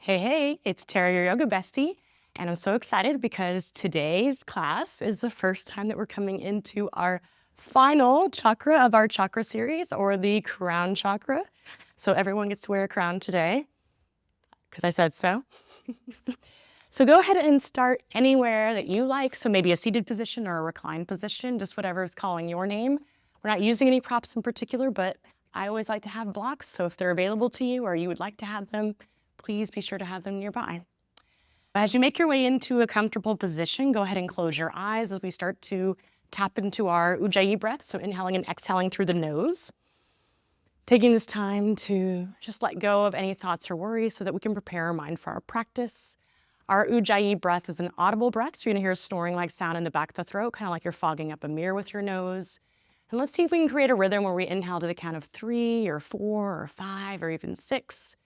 Hey, it's Tara, your Yoga Bestie, and I'm so excited because today's class is the first time that we're coming into our final chakra of our chakra series, or the crown chakra. So everyone gets to wear a crown today, because I said so. So go ahead and start anywhere that you like, so maybe a seated position or a reclined position, just whatever is calling your name. We're not using any props in particular, but I always like to have blocks, so if they're available to you or you would like to have them, please be sure to have them nearby. As you make your way into a comfortable position, go ahead and close your eyes as we start to tap into our Ujjayi breath, so inhaling and exhaling through the nose. Taking this time to just let go of any thoughts or worries so that we can prepare our mind for our practice. Our Ujjayi breath is an audible breath, so you're gonna hear a snoring-like sound in the back of the throat, kind of like you're fogging up a mirror with your nose. And let's see if we can create a rhythm where we inhale to the count of 3 or 4 or 5 or even 6.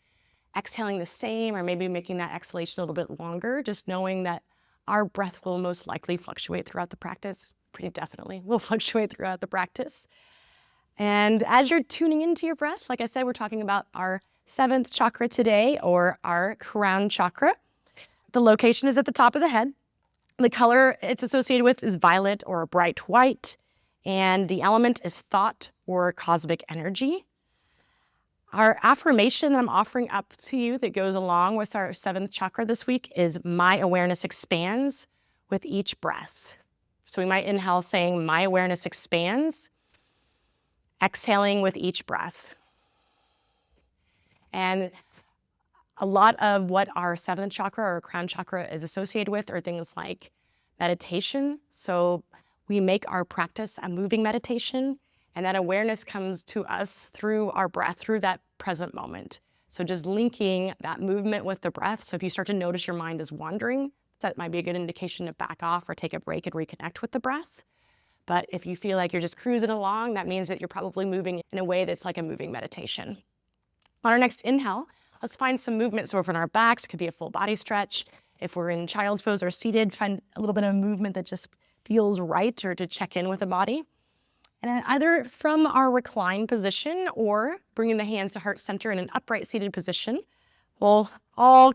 Exhaling the same, or maybe making that exhalation a little bit longer, just knowing that our breath will most likely fluctuate throughout the practice. Pretty definitely will fluctuate throughout the practice. And as you're tuning into your breath, like I said, we're talking about our 7th chakra today, or our crown chakra. The location is at the top of the head. The color it's associated with is violet or bright white, and the element is thought or cosmic energy. Our affirmation that I'm offering up to you that goes along with our 7th chakra this week is my awareness expands with each breath. So we might inhale saying my awareness expands, exhaling with each breath. And a lot of what our 7th chakra or crown chakra is associated with are things like meditation. So we make our practice a moving meditation, and that awareness comes to us through our breath, through that present moment. So just linking that movement with the breath. So if you start to notice your mind is wandering, that might be a good indication to back off or take a break and reconnect with the breath. But if you feel like you're just cruising along, that means that you're probably moving in a way that's like a moving meditation. On our next inhale, let's find some movement. So if we're on our backs, it could be a full body stretch. If we're in child's pose or seated, find a little bit of movement that just feels right, or to check in with the body. And then either from our reclined position or bringing the hands to heart center in an upright seated position, we'll all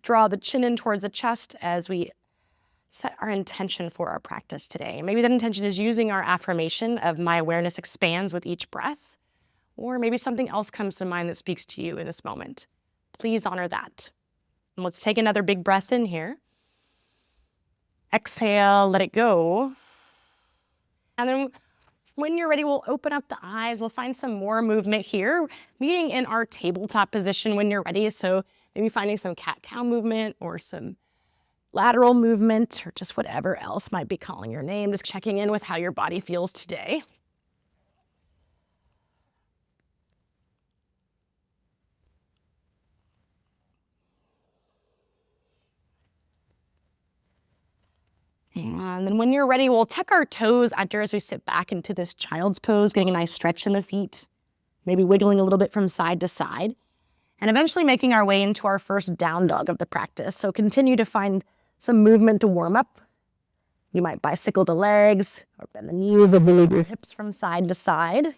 draw the chin in towards the chest as we set our intention for our practice today. Maybe that intention is using our affirmation of my awareness expands with each breath, or maybe something else comes to mind that speaks to you in this moment. Please honor that. And let's take another big breath in here. Exhale, let it go. And then when you're ready, we'll open up the eyes. We'll find some more movement here, meeting in our tabletop position when you're ready. So maybe finding some cat-cow movement or some lateral movement, or just whatever else might be calling your name. Just checking in with how your body feels today. And then when you're ready, we'll tuck our toes under as we sit back into this child's pose, getting a nice stretch in the feet, maybe wiggling a little bit from side to side, and eventually making our way into our first down dog of the practice. So continue to find some movement to warm up. You might bicycle the legs or bend the knees or move your hips from side to side.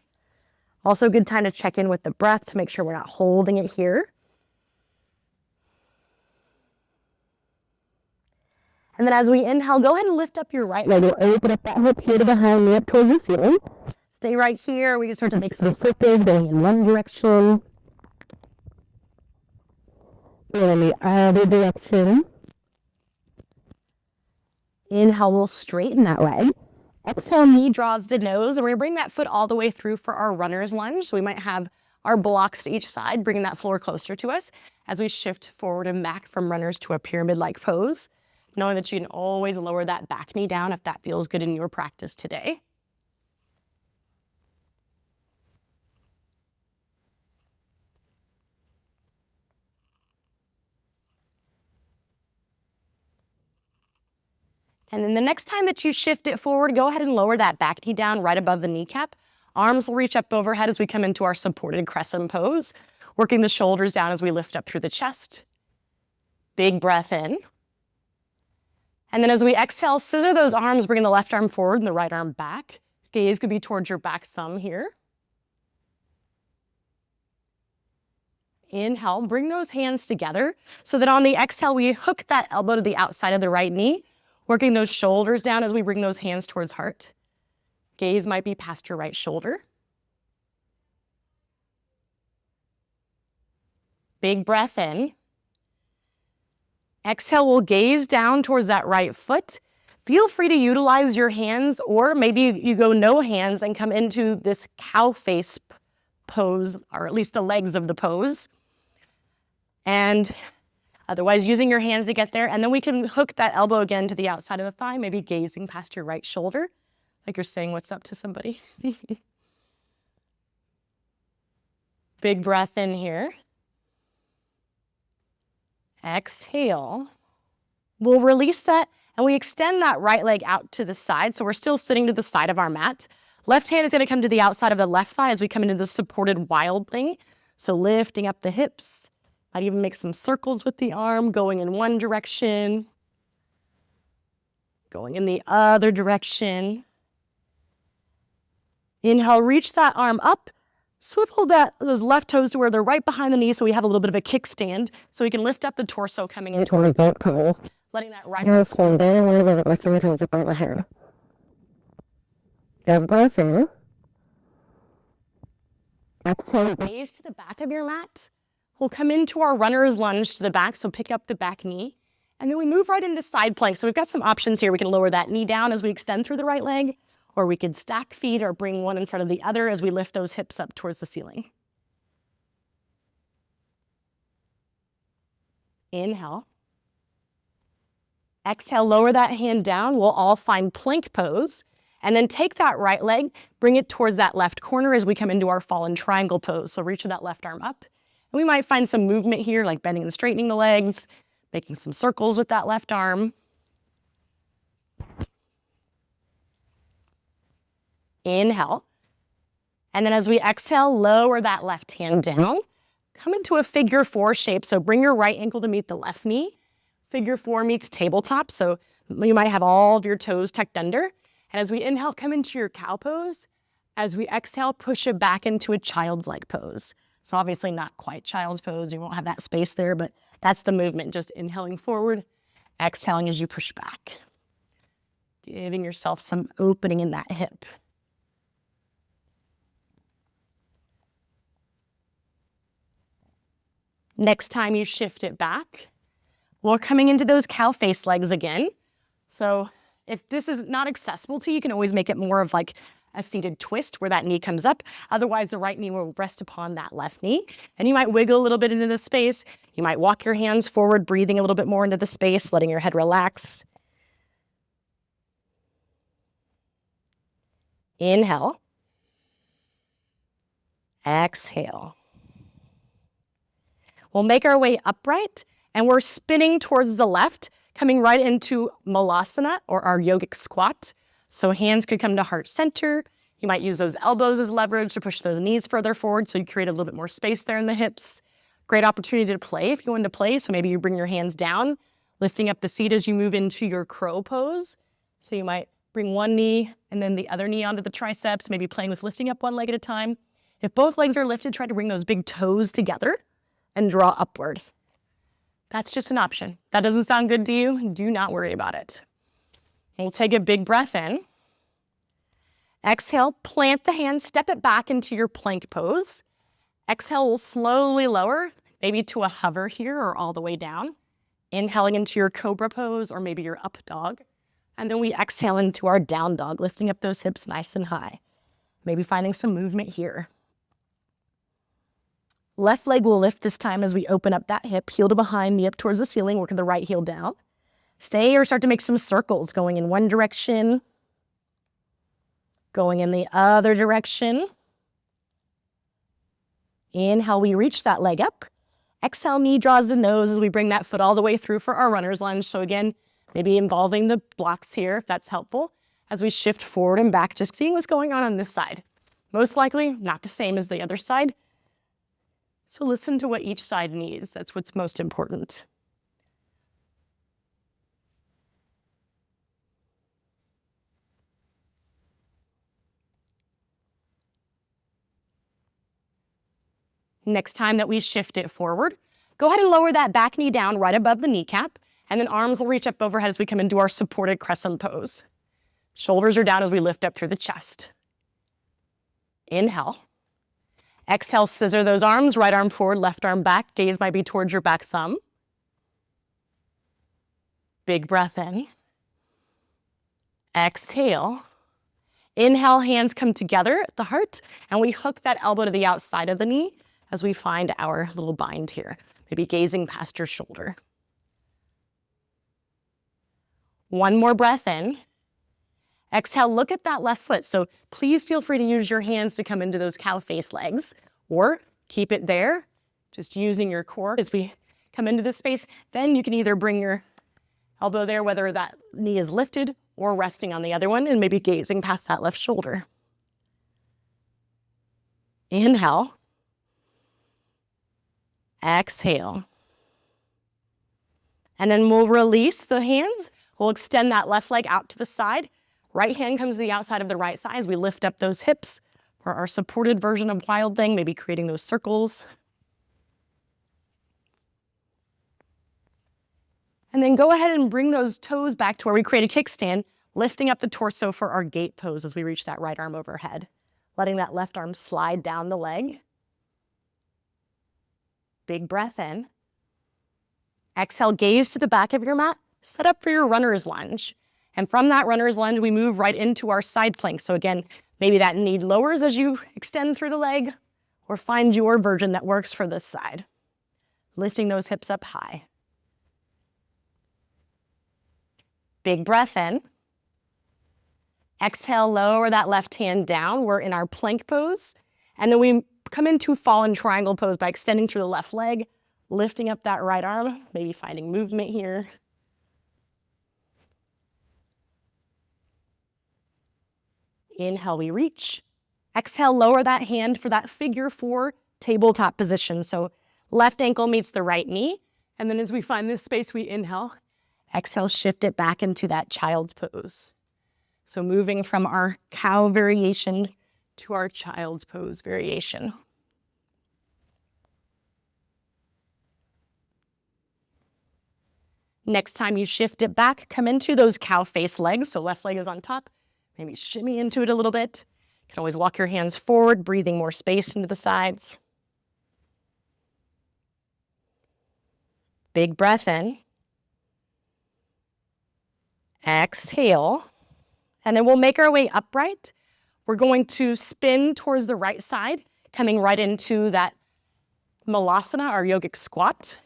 Also a good time to check in with the breath to make sure we're not holding it here. And then as we inhale, go ahead and lift up your right leg. We'll open up that hip here to behind me, up towards the ceiling. Stay right here. We can start to make some circles going in one direction. And in the other direction. Inhale, we'll straighten that leg. Exhale, knee draws to nose. And we're going to bring that foot all the way through for our runner's lunge. So we might have our blocks to each side, bringing that floor closer to us as we shift forward and back from runners to a pyramid-like pose, knowing that you can always lower that back knee down if that feels good in your practice today. And then the next time that you shift it forward, go ahead and lower that back knee down right above the kneecap. Arms will reach up overhead as we come into our supported crescent pose, working the shoulders down as we lift up through the chest. Big breath in. And then as we exhale, scissor those arms, bringing the left arm forward and the right arm back. Gaze could be towards your back thumb here. Inhale, bring those hands together so that on the exhale, we hook that elbow to the outside of the right knee, working those shoulders down as we bring those hands towards heart. Gaze might be past your right shoulder. Big breath in. Exhale, we'll gaze down towards that right foot. Feel free to utilize your hands, or maybe you go no hands and come into this cow face pose, or at least the legs of the pose. And otherwise using your hands to get there. And then we can hook that elbow again to the outside of the thigh, maybe gazing past your right shoulder, like you're saying what's up to somebody. Big breath in here. Exhale. We'll release that and we extend that right leg out to the side. So we're still sitting to the side of our mat. Left hand is going to come to the outside of the left thigh as we come into the supported wild thing. So lifting up the hips. Might even make some circles with the arm, going in one direction, going in the other direction. Inhale, reach that arm up. Swivel those left toes to where they're right behind the knee so we have a little bit of a kickstand. So we can lift up the torso coming into our boat pose. Letting that right arm fall down a little bit with the toes above the head. Good breath in. Exhale, gaze to the back of your mat. We'll come into our runner's lunge to the back, so pick up the back knee. And then we move right into side plank. So we've got some options here. We can lower that knee down as we extend through the right leg, or we could stack feet or bring one in front of the other as we lift those hips up towards the ceiling. Inhale. Exhale, lower that hand down. We'll all find plank pose. And then take that right leg, bring it towards that left corner as we come into our fallen triangle pose. So reach that left arm up. And we might find some movement here, like bending and straightening the legs, making some circles with that left arm. Inhale. And then as we exhale, lower that left hand down. Come into a figure four shape. So bring your right ankle to meet the left knee. Figure four meets tabletop. So you might have all of your toes tucked under. And as we inhale, come into your cow pose. As we exhale, push it back into a child's leg pose. So obviously not quite child's pose. You won't have that space there, but that's the movement. Just inhaling forward, exhaling as you push back. Giving yourself some opening in that hip. Next time you shift it back, we're coming into those cow face legs again. So if this is not accessible to you, you can always make it more of like a seated twist where that knee comes up. Otherwise, the right knee will rest upon that left knee. And you might wiggle a little bit into the space. You might walk your hands forward, breathing a little bit more into the space, letting your head relax. Inhale. Exhale. We'll make our way upright, and we're spinning towards the left, coming right into Malasana, or our yogic squat. So hands could come to heart center. You might use those elbows as leverage to push those knees further forward so you create a little bit more space there in the hips. Great opportunity to play if you want to play. So maybe you bring your hands down, lifting up the seat as you move into your crow pose. So you might bring one knee and then the other knee onto the triceps, maybe playing with lifting up one leg at a time. If both legs are lifted, try to bring those big toes together and draw upward. That's just an option. That doesn't sound good to you? Do not worry about it. We'll take a big breath in. Exhale, plant the hands, step it back into your plank pose. Exhale, we'll slowly lower, maybe to a hover here or all the way down. Inhaling into your cobra pose or maybe your up dog. And then we exhale into our down dog, lifting up those hips nice and high. Maybe finding some movement here. Left leg will lift this time as we open up that hip, heel to behind, knee up towards the ceiling, working the right heel down. Stay or start to make some circles, going in one direction, going in the other direction. Inhale, we reach that leg up. Exhale, knee draws the nose as we bring that foot all the way through for our runner's lunge. So again, maybe involving the blocks here, if that's helpful, as we shift forward and back, just seeing what's going on this side. Most likely not the same as the other side. So listen to what each side needs. That's what's most important. Next time that we shift it forward, go ahead and lower that back knee down right above the kneecap, and then arms will reach up overhead as we come into our supported crescent pose. Shoulders are down as we lift up through the chest. Inhale. Exhale, scissor those arms, right arm forward, left arm back. Gaze might be towards your back thumb. Big breath in. Exhale. Inhale, hands come together at the heart, and we hook that elbow to the outside of the knee as we find our little bind here. Maybe gazing past your shoulder. One more breath in. Exhale, look at that left foot. So please feel free to use your hands to come into those cow face legs, or keep it there, just using your core as we come into this space. Then you can either bring your elbow there, whether that knee is lifted or resting on the other one, and maybe gazing past that left shoulder. Inhale. Exhale. And then we'll release the hands. We'll extend that left leg out to the side. Right hand comes to the outside of the right thigh as we lift up those hips for our supported version of Wild Thing, maybe creating those circles. And then go ahead and bring those toes back to where we create a kickstand, lifting up the torso for our gate pose as we reach that right arm overhead. Letting that left arm slide down the leg. Big breath in. Exhale, gaze to the back of your mat. Set up for your runner's lunge. And from that runner's lunge, we move right into our side plank. So again, maybe that knee lowers as you extend through the leg, or find your version that works for this side. Lifting those hips up high. Big breath in. Exhale, lower that left hand down. We're in our plank pose. And then we come into fallen triangle pose by extending through the left leg, lifting up that right arm, maybe finding movement here. Inhale, we reach. Exhale, lower that hand for that figure 4 tabletop position. So left ankle meets the right knee. And then as we find this space, we inhale. Exhale, shift it back into that child's pose. So moving from our cow variation to our child's pose variation. Next time you shift it back, come into those cow face legs. So left leg is on top. Maybe shimmy into it a little bit. You can always walk your hands forward, breathing more space into the sides. Big breath in. Exhale. And then we'll make our way upright. We're going to spin towards the right side, coming right into that Malasana, our yogic squat.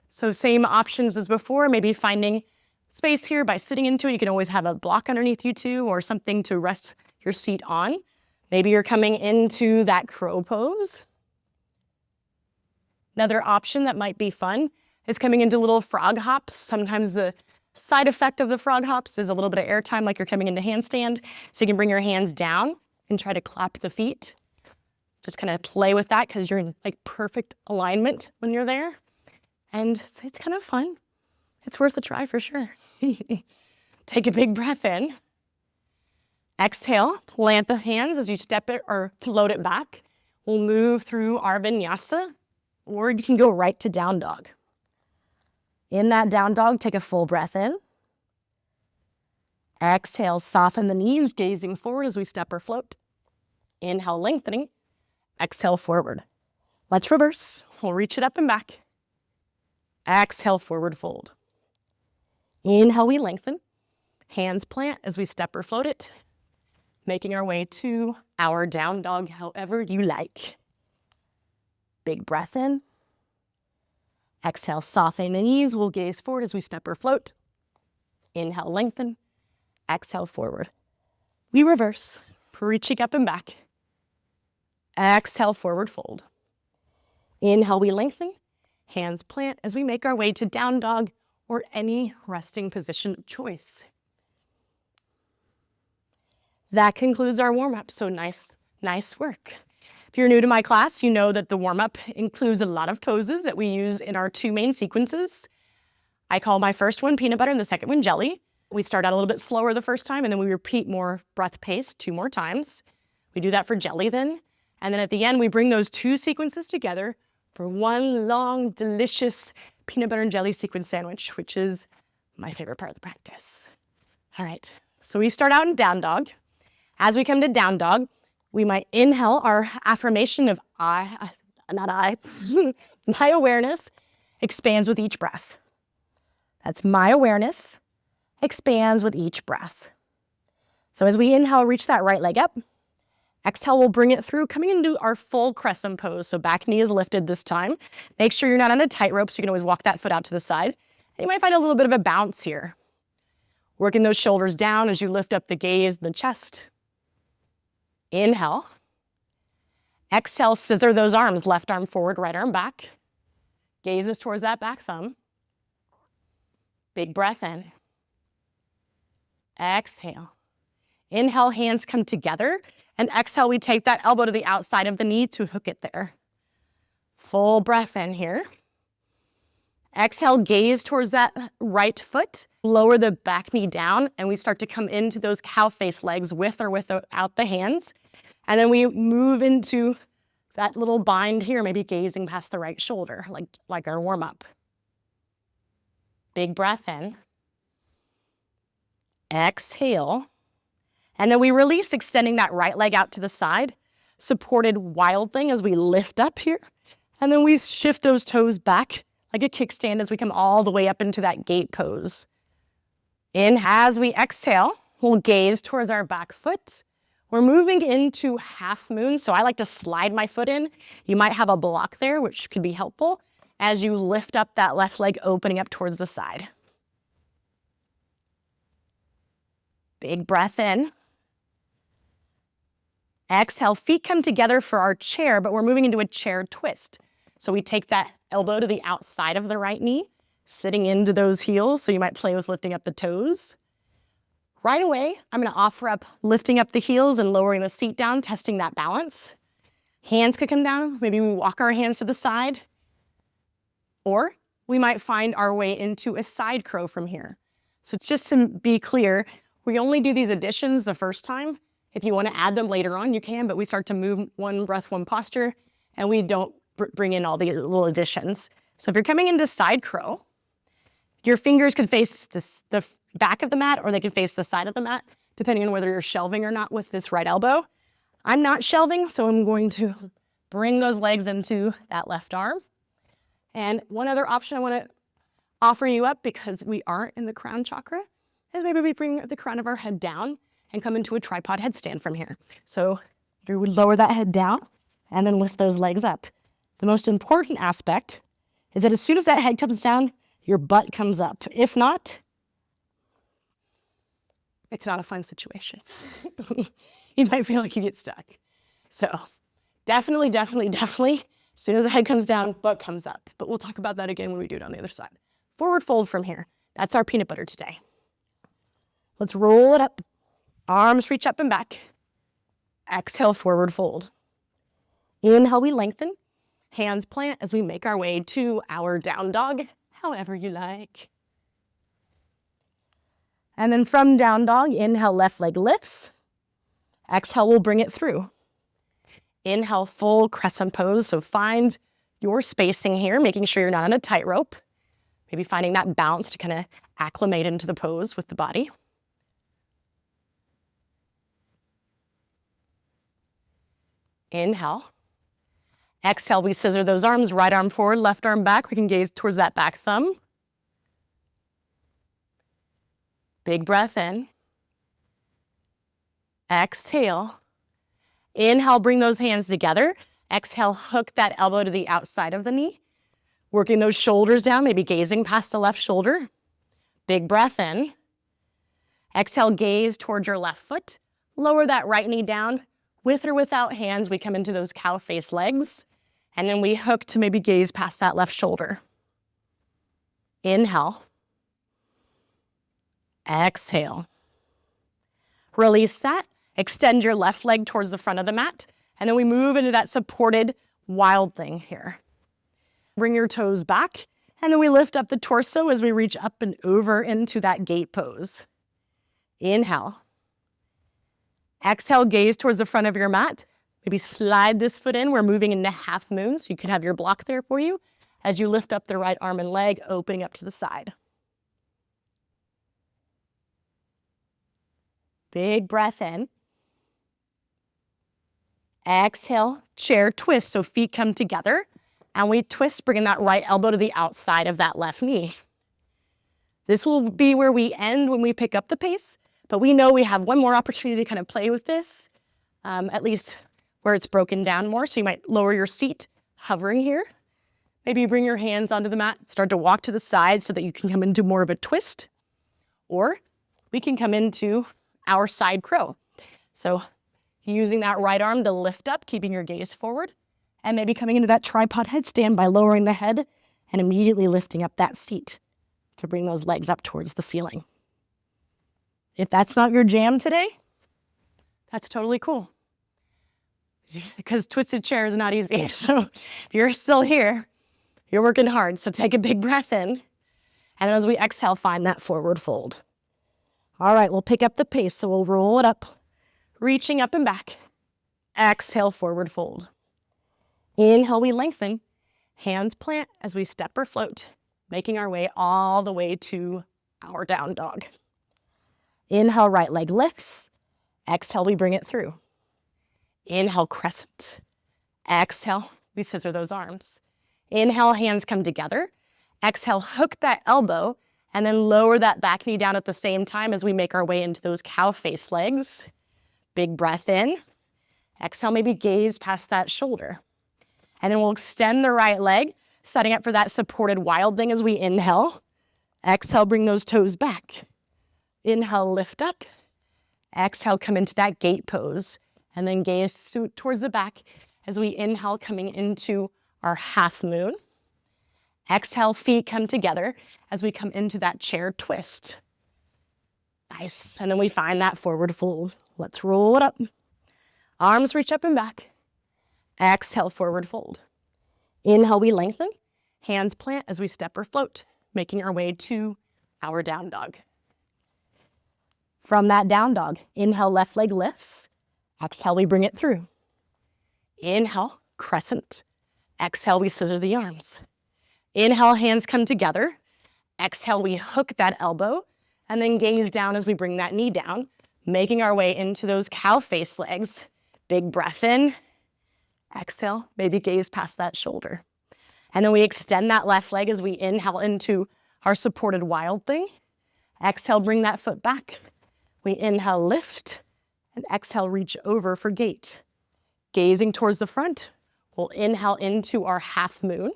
So same options as before, maybe finding space here by sitting into it. You can always have a block underneath you too, or something to rest your seat on. Maybe you're coming into that crow pose. Another option that might be fun is coming into little frog hops. Sometimes the side effect of the frog hops is a little bit of air time, like you're coming into handstand. So you can bring your hands down and try to clap the feet. Just kind of play with that because you're in like perfect alignment when you're there. And it's kind of fun. It's worth a try for sure. Take a big breath in. Exhale, plant the hands as you step it or float it back. We'll move through our vinyasa, or you can go right to down dog. In that down dog, take a full breath in. Exhale, soften the knees, gazing forward as we step or float. Inhale, lengthening. Exhale, forward. Let's reverse. We'll reach it up and back. Exhale, forward fold. Inhale, we lengthen. Hands plant as we step or float it. Making our way to our down dog however you like. Big breath in. Exhale, soften the knees. We'll gaze forward as we step or float. Inhale, lengthen. Exhale, forward. We reverse, reaching up and back. Exhale, forward fold. Inhale, we lengthen. Hands plant as we make our way to down dog or any resting position of choice. That concludes our warm-up, so nice work. If you're new to my class, you know that the warm-up includes a lot of poses that we use in our 2 main sequences. I call my first one peanut butter and the second one jelly. We start out a little bit slower the first time, and then we repeat more breath pace 2 more times. We do that for jelly then, And then at the end, we bring those two sequences together for one long, delicious peanut butter and jelly sequence sandwich, which is my favorite part of the practice. All right, so we start out in down dog. As we come to down dog, we might inhale our affirmation of my awareness expands with each breath. That's my awareness expands with each breath. So as we inhale, reach that right leg up. Exhale, we'll bring it through, coming into our full crescent pose. So back knee is lifted this time. Make sure you're not on a tightrope, so you can always walk that foot out to the side. And you might find a little bit of a bounce here. Working those shoulders down as you lift up the gaze, the chest. Inhale. Exhale, scissor those arms, left arm forward, right arm back. Gaze is towards that back thumb. Big breath in. Exhale. Inhale, hands come together. And exhale, we take that elbow to the outside of the knee to hook it there. Full breath in here. Exhale, gaze towards that right foot. Lower the back knee down, and we start to come into those cow face legs with or without the hands. And then we move into that little bind here, maybe gazing past the right shoulder, like our warm-up. Big breath in. Exhale. And then we release, extending that right leg out to the side. Supported wild thing as we lift up here. And then we shift those toes back like a kickstand as we come all the way up into that gate pose. As we exhale, we'll gaze towards our back foot. We're moving into half moon, so I like to slide my foot in. You might have a block there, which could be helpful as you lift up that left leg, opening up towards the side. Big breath in. Exhale, feet come together for our chair, but we're moving into a chair twist. So we take that elbow to the outside of the right knee, sitting into those heels, so you might play with lifting up the toes. Right away, I'm gonna offer up lifting up the heels and lowering the seat down, testing that balance. Hands could come down, maybe we walk our hands to the side, or we might find our way into a side crow from here. So just to be clear, we only do these additions the first time. If you wanna add them later on, you can, but we start to move one breath, one posture, and we don't bring in all the little additions. So if you're coming into side crow, your fingers could face the back of the mat, or they could face the side of the mat, depending on whether you're shelving or not with this right elbow. I'm not shelving, so I'm going to bring those legs into that left arm. And one other option I want to offer you up, because we aren't in the crown chakra, is maybe we bring the crown of our head down and come into a tripod headstand from here. So you would lower that head down and then lift those legs up. The most important aspect is that as soon as that head comes down, your butt comes up. If not, it's not a fun situation. You might feel like you get stuck. So definitely, as soon as the head comes down, butt comes up. But we'll talk about that again when we do it on the other side. Forward fold from here. That's our peanut butter today. Let's roll it up. Arms reach up and back. Exhale, forward fold. Inhale, we lengthen. Hands plant as we make our way to our down dog, however you like. And then from down dog, inhale, left leg lifts. Exhale, we'll bring it through. Inhale, full crescent pose. So find your spacing here, making sure you're not on a tightrope. Maybe finding that bounce to kind of acclimate into the pose with the body. Inhale. Exhale, we scissor those arms, right arm forward, left arm back. We can gaze towards that back thumb. Big breath in. Exhale. Inhale, bring those hands together. Exhale, hook that elbow to the outside of the knee. Working those shoulders down, maybe gazing past the left shoulder. Big breath in. Exhale, gaze towards your left foot. Lower that right knee down. With or without hands, we come into those cow face legs. And then we hook to maybe gaze past that left shoulder. Inhale. Exhale. Release that. Extend your left leg towards the front of the mat. And then we move into that supported wild thing here. Bring your toes back. And then we lift up the torso as we reach up and over into that gate pose. Inhale. Exhale, gaze towards the front of your mat. Maybe slide this foot in. We're moving into half moon, so you can have your block there for you as you lift up the right arm and leg, opening up to the side. Big breath in. Exhale, chair twist, so feet come together, and we twist, bringing that right elbow to the outside of that left knee. This will be where we end when we pick up the pace, but we know we have one more opportunity to kind of play with this, at least where it's broken down more. So you might lower your seat, hovering here. Maybe you bring your hands onto the mat, start to walk to the side so that you can come into more of a twist, or we can come into our side crow. So using that right arm to lift up, keeping your gaze forward, and maybe coming into that tripod headstand by lowering the head and immediately lifting up that seat to bring those legs up towards the ceiling. If that's not your jam today, that's totally cool. Because twisted chair is not easy. So if you're still here, you're working hard. So take a big breath in. And as we exhale, find that forward fold. All right, we'll pick up the pace. So we'll roll it up, reaching up and back. Exhale, forward fold. Inhale, we lengthen. Hands plant as we step or float, making our way all the way to our down dog. Inhale, right leg lifts. Exhale, we bring it through. Inhale, crescent. Exhale, we scissor those arms. Inhale, hands come together. Exhale, hook that elbow, and then lower that back knee down at the same time as we make our way into those cow face legs. Big breath in. Exhale, maybe gaze past that shoulder. And then we'll extend the right leg, setting up for that supported wild thing as we inhale. Exhale, bring those toes back. Inhale, lift up. Exhale, come into that gate pose. And then gaze towards the back as we inhale, coming into our half moon. Exhale, feet come together as we come into that chair twist. Nice. And then we find that forward fold. Let's roll it up. Arms reach up and back. Exhale, forward fold. Inhale, we lengthen. Hands plant as we step or float, making our way to our down dog. From that down dog, inhale, left leg lifts. Exhale, we bring it through. Inhale, crescent. Exhale, we scissor the arms. Inhale, hands come together. Exhale, we hook that elbow, and then gaze down as we bring that knee down, making our way into those cow face legs. Big breath in. Exhale, maybe gaze past that shoulder. And then we extend that left leg as we inhale into our supported wild thing. Exhale, bring that foot back. We inhale, lift, and exhale, reach over for gate. Gazing towards the front, we'll inhale into our half moon.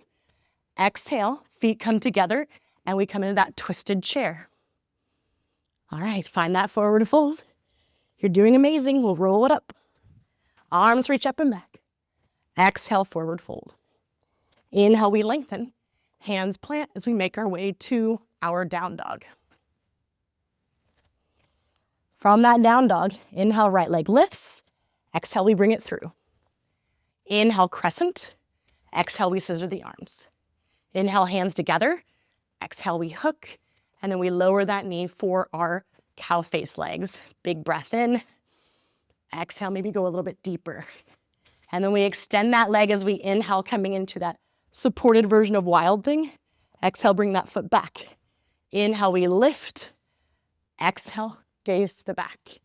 Exhale, feet come together, and we come into that twisted chair. All right, find that forward fold. You're doing amazing. We'll roll it up. Arms reach up and back. Exhale, forward fold. Inhale, we lengthen. Hands plant as we make our way to our down dog. From that down dog, inhale, right leg lifts. Exhale, we bring it through. Inhale, crescent. Exhale, we scissor the arms. Inhale, hands together. Exhale, we hook. And then we lower that knee for our cow face legs. Big breath in. Exhale, maybe go a little bit deeper. And then we extend that leg as we inhale, coming into that supported version of wild thing. Exhale, bring that foot back. Inhale, we lift. Exhale, gaze to the back.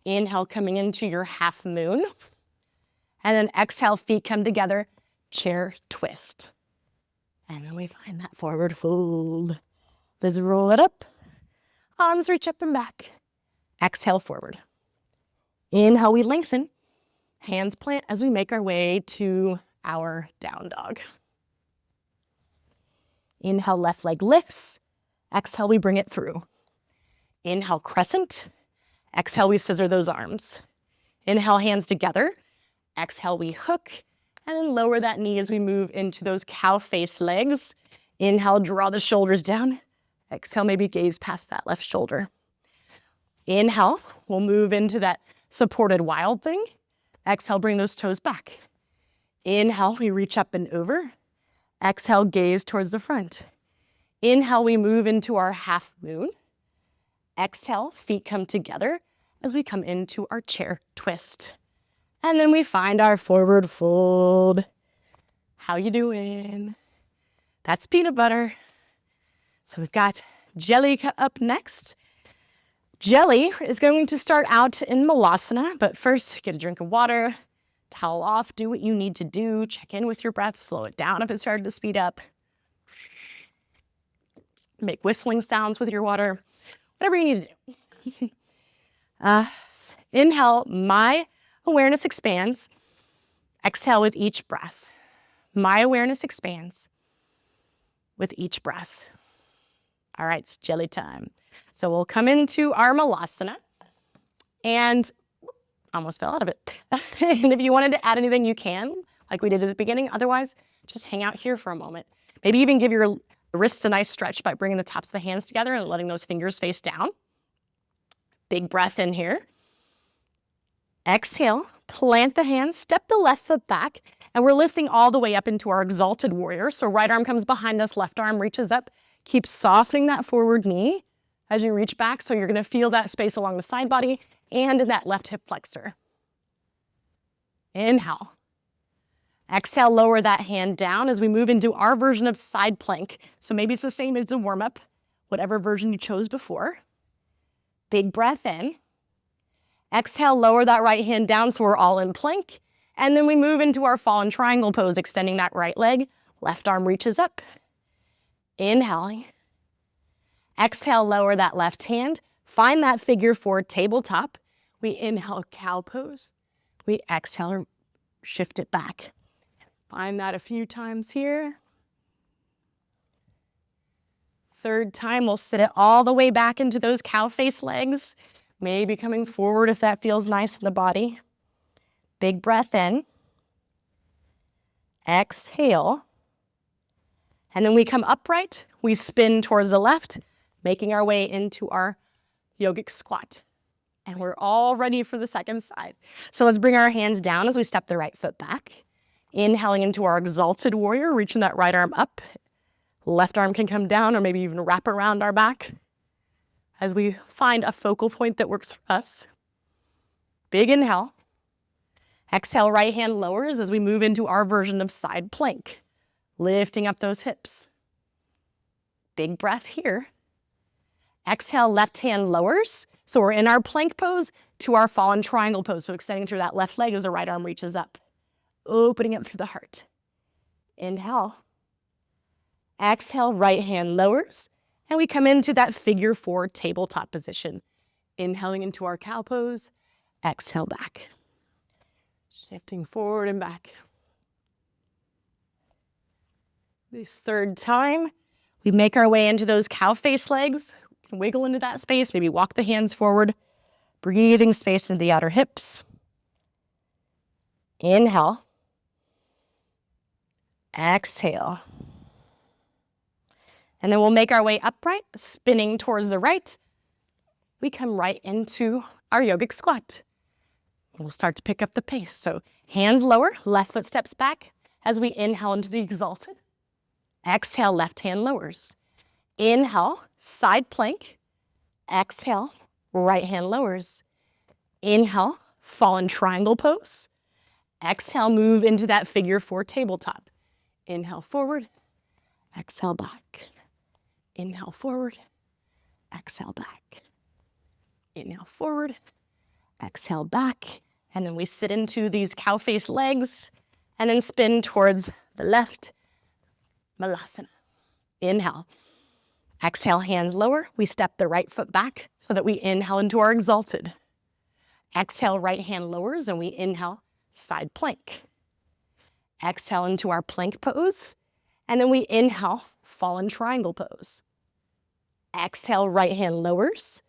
Inhale, coming into your half moon. And then exhale, feet come together, chair twist. And then we find that forward fold. Let's roll it up. Arms reach up and back. Exhale, forward. Inhale, we lengthen. Hands plant as we make our way to our down dog. Inhale, left leg lifts. Exhale, we bring it through. Inhale, crescent. Exhale, we scissor those arms. Inhale, hands together. Exhale, we hook. And then lower that knee as we move into those cow face legs. Inhale, draw the shoulders down. Exhale, maybe gaze past that left shoulder. Inhale, we'll move into that supported wild thing. Exhale, bring those toes back. Inhale, we reach up and over. Exhale, gaze towards the front. Inhale, we move into our half moon. Exhale, feet come together as we come into our chair twist. And then we find our forward fold. How you doing? That's peanut butter. So we've got Jelly up next. Jelly is going to start out in Malasana, but first get a drink of water, towel off, do what you need to do, check in with your breath, slow it down if it started to speed up. Make whistling sounds with your water, whatever you need to do. Inhale, my awareness expands. Exhale with each breath. My awareness expands with each breath. All right, it's jelly time. So we'll come into our Malasana and almost fell out of it. And if you wanted to add anything, you can, like we did at the beginning. Otherwise, just hang out here for a moment. Maybe even give your wrists a nice stretch by bringing the tops of the hands together and letting those fingers face down. Big breath in here. Exhale, plant the hands, step the left foot back, and we're lifting all the way up into our Exalted Warrior. So right arm comes behind us, left arm reaches up. Keep softening that forward knee as you reach back. So you're gonna feel that space along the side body and in that left hip flexor. Inhale. Exhale, lower that hand down as we move into our version of side plank. So maybe it's the same as a warm-up, whatever version you chose before. Big breath in. Exhale, lower that right hand down so we're all in plank. And then we move into our fallen triangle pose, extending that right leg. Left arm reaches up. Inhaling. Exhale, lower that left hand. Find that figure four tabletop. We inhale, cow pose. We exhale, shift it back. Find that a few times here. Third time, we'll sit it all the way back into those cow face legs. Maybe coming forward if that feels nice in the body. Big breath in. Exhale. And then we come upright. We spin towards the left, making our way into our yogic squat. And we're all ready for the second side. So let's bring our hands down as we step the right foot back. Inhaling into our Exalted Warrior, reaching that right arm up. Left arm can come down or maybe even wrap around our back as we find a focal point that works for us. Big inhale. Exhale, right hand lowers as we move into our version of side plank, lifting up those hips. Big breath here. Exhale, left hand lowers. So we're in our plank pose to our fallen triangle pose. So extending through that left leg as the right arm reaches up, opening up through the heart. Inhale. Exhale, right hand lowers. And we come into that figure four tabletop position. Inhaling into our cow pose. Exhale back. Shifting forward and back. This third time, we make our way into those cow face legs. We can wiggle into that space, maybe walk the hands forward. Breathing space into the outer hips. Inhale. Exhale. And then we'll make our way upright, spinning towards the right. We come right into our yogic squat. We'll start to pick up the pace. So hands lower, left foot steps back as we inhale into the Exalted. Exhale, left hand lowers. Inhale, side plank. Exhale, right hand lowers. Inhale, fallen triangle pose. Exhale, move into that figure four tabletop. Inhale forward, exhale back. Inhale forward, exhale back. Inhale forward, exhale back. And then we sit into these cow face legs and then spin towards the left, Malasana. Inhale. Exhale, hands lower. We step the right foot back so that we inhale into our Exalted. Exhale, right hand lowers and we inhale, side plank. Exhale into our plank pose. And then we inhale, fallen triangle pose. Exhale, right hand lowers.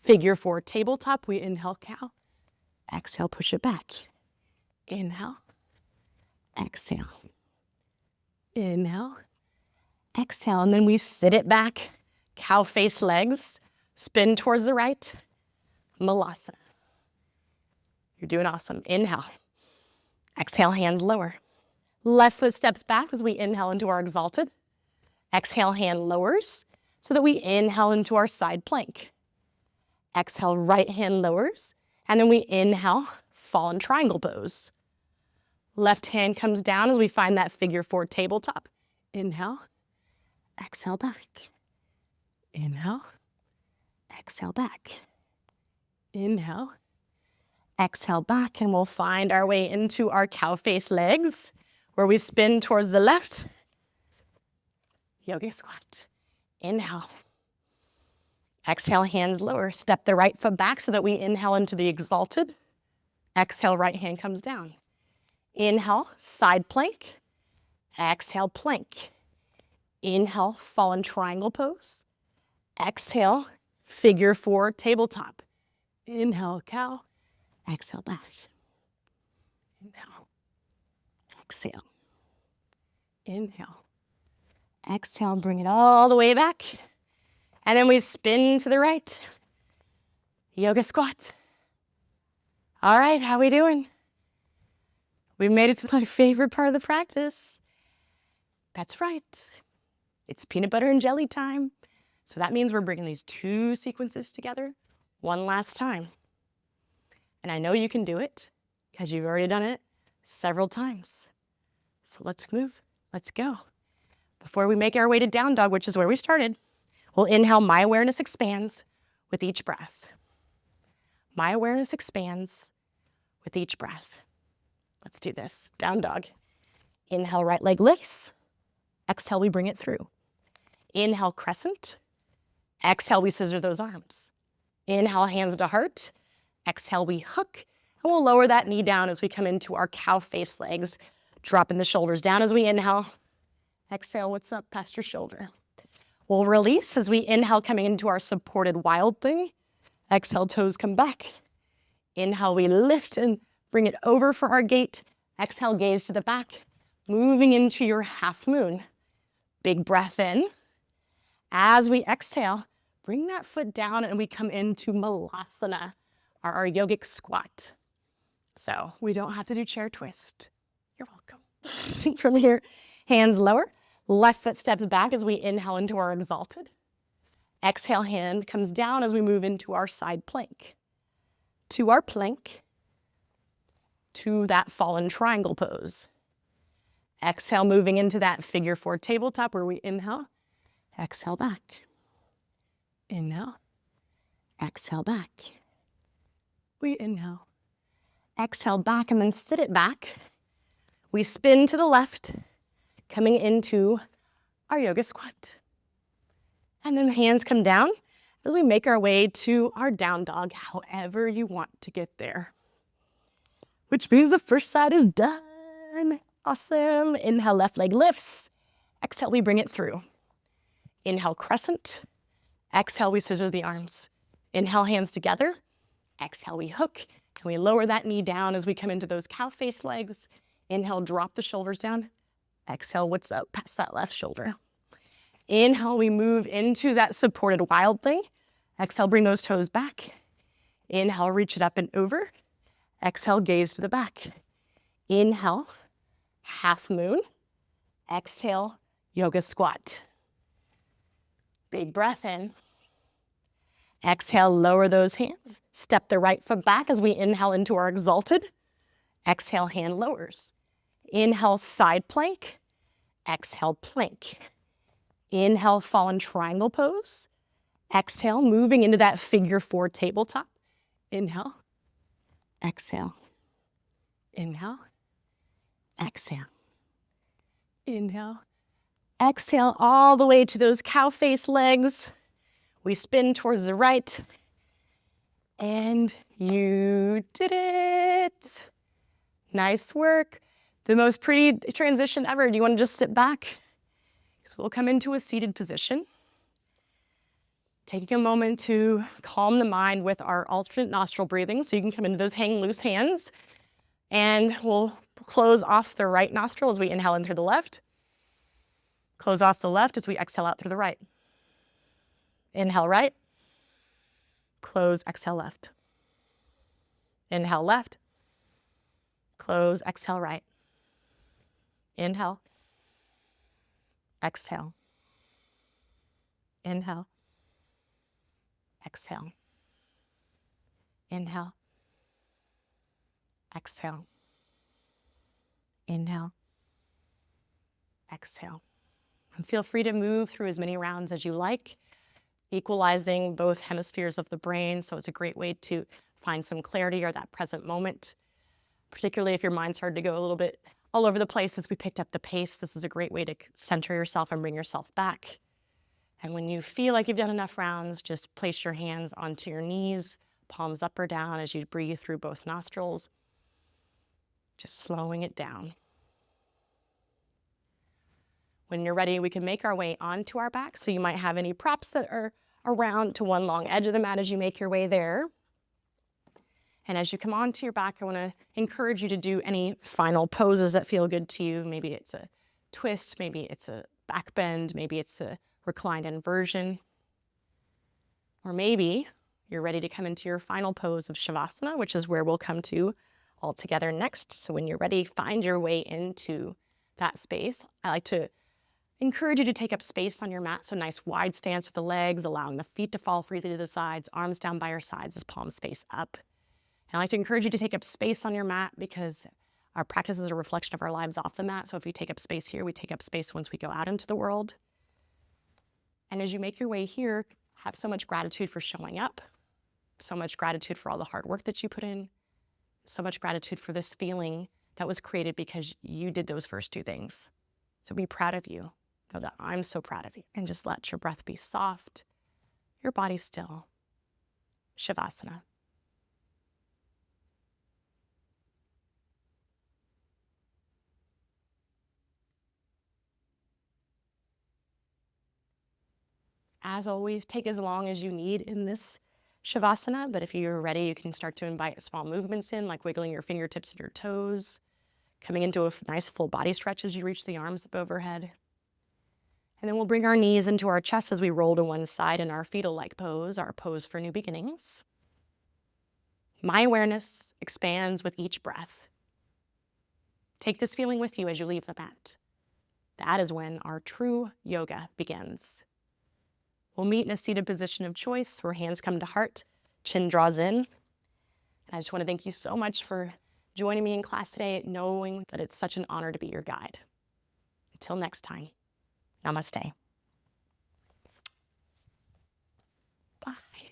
Figure four tabletop, we inhale, cow. Exhale, push it back. Inhale. Exhale. Inhale. Exhale, and then we sit it back. Cow face legs. Spin towards the right. Malasana. You're doing awesome. Inhale. Exhale, hands lower. Left foot steps back as we inhale into our Exalted. Exhale, hand lowers so that we inhale into our side plank. Exhale, right hand lowers. And then we inhale, fallen triangle pose. Left hand comes down as we find that figure 4 tabletop. Inhale, exhale back. Inhale, exhale back. Inhale, exhale back, and we'll find our way into our cow face legs, where we spin towards the left. Yoga squat. Inhale. Exhale, hands lower. Step the right foot back so that we inhale into the exalted. Exhale, right hand comes down. Inhale, side plank. Exhale, plank. Inhale, fallen triangle pose. Exhale, figure 4 tabletop. Inhale, cow. Exhale, back. Inhale. Exhale. Inhale. Exhale, bring it all the way back. And then we spin to the right. Yoga squat. All right, how we doing? We made it to my favorite part of the practice. That's right. It's peanut butter and jelly time. So that means we're bringing these 2 sequences together one last time. And I know you can do it because you've already done it several times. So let's move. Let's go. Before we make our way to down dog, which is where we started, we'll inhale, my awareness expands with each breath. My awareness expands with each breath. Let's do this. Down dog. Inhale, right leg lifts. Exhale, we bring it through. Inhale, crescent. Exhale, we scissor those arms. Inhale, hands to heart. Exhale, we hook. And we'll lower that knee down as we come into our cow face legs, dropping the shoulders down as we inhale. Exhale, what's up past your shoulder. We'll release as we inhale, coming into our supported wild thing. Exhale, toes come back. Inhale, we lift and bring it over for our gate. Exhale, gaze to the back, moving into your half moon. Big breath in. As we exhale, bring that foot down and we come into Malasana, our yogic squat. So we don't have to do chair twist. You're welcome. From here, hands lower. Left foot steps back as we inhale into our exalted. Exhale, hand comes down as we move into our side plank. To our plank, to that fallen triangle pose. Exhale, moving into that figure 4 tabletop where we inhale, exhale back. Inhale, exhale back. We inhale, exhale back, and then sit it back. We spin to the left, coming into our yoga squat. And then hands come down as we make our way to our down dog, however you want to get there. Which means the first side is done. Awesome. Inhale, left leg lifts. Exhale, we bring it through. Inhale, crescent. Exhale, we scissor the arms. Inhale, hands together. Exhale, we hook. And we lower that knee down as we come into those cow face legs. Inhale, drop the shoulders down. Exhale, what's up past that left shoulder. Inhale, we move into that supported wild thing. Exhale, bring those toes back. Inhale, reach it up and over. Exhale, gaze to the back. Inhale, half moon. Exhale, yoga squat. Big breath in. Exhale, lower those hands. Step the right foot back as we inhale into our exalted. Exhale, hand lowers. Inhale, side plank. Exhale, plank. Inhale, fallen triangle pose. Exhale, moving into that figure 4 tabletop. Inhale, exhale. Inhale, exhale. Inhale, exhale, all the way to those cow face legs. We spin towards the right. And you did it. Nice work. The most pretty transition ever. Do you want to just sit back? So we'll come into a seated position. Taking a moment to calm the mind with our alternate nostril breathing. So you can come into those hang loose hands. And we'll close off the right nostril as we inhale in through the left. Close off the left as we exhale out through the right. Inhale right. Close, exhale left. Inhale left. Close, exhale right. Inhale. Exhale. Inhale. Exhale. Inhale. Exhale. Inhale. Exhale. And feel free to move through as many rounds as you like, equalizing both hemispheres of the brain. So it's a great way to find some clarity or that present moment, particularly if your mind started to go a little bit all over the place as we picked up the pace. This is a great way to center yourself and bring yourself back. And when you feel like you've done enough rounds, just place your hands onto your knees, palms up or down as you breathe through both nostrils, just slowing it down. When you're ready, we can make our way onto our back. So you might have any props that are around to one long edge of the mat as you make your way there. And as you come onto your back, I want to encourage you to do any final poses that feel good to you. Maybe it's a twist, maybe it's a back bend, maybe it's a reclined inversion. Or maybe you're ready to come into your final pose of Shavasana, which is where we'll come to all together next. So when you're ready, find your way into that space. I like to encourage you to take up space on your mat. So nice wide stance with the legs, allowing the feet to fall freely to the sides, arms down by your sides as palms face up. And I like to encourage you to take up space on your mat because our practice is a reflection of our lives off the mat. So if we take up space here, we take up space once we go out into the world. And as you make your way here, have so much gratitude for showing up, so much gratitude for all the hard work that you put in, so much gratitude for this feeling that was created because you did those first two things. So be proud of you. Know that I'm so proud of you. And just let your breath be soft, your body still. Shavasana. As always, take as long as you need in this Shavasana, but if you're ready, you can start to invite small movements in, like wiggling your fingertips and your toes, coming into a nice full body stretch as you reach the arms up overhead. And then we'll bring our knees into our chest as we roll to one side in our fetal-like pose, our pose for new beginnings. My awareness expands with each breath. Take this feeling with you as you leave the mat. That is when our true yoga begins. We'll meet in a seated position of choice where hands come to heart, chin draws in. And I just want to thank you so much for joining me in class today, knowing that it's such an honor to be your guide. Until next time, namaste. Bye.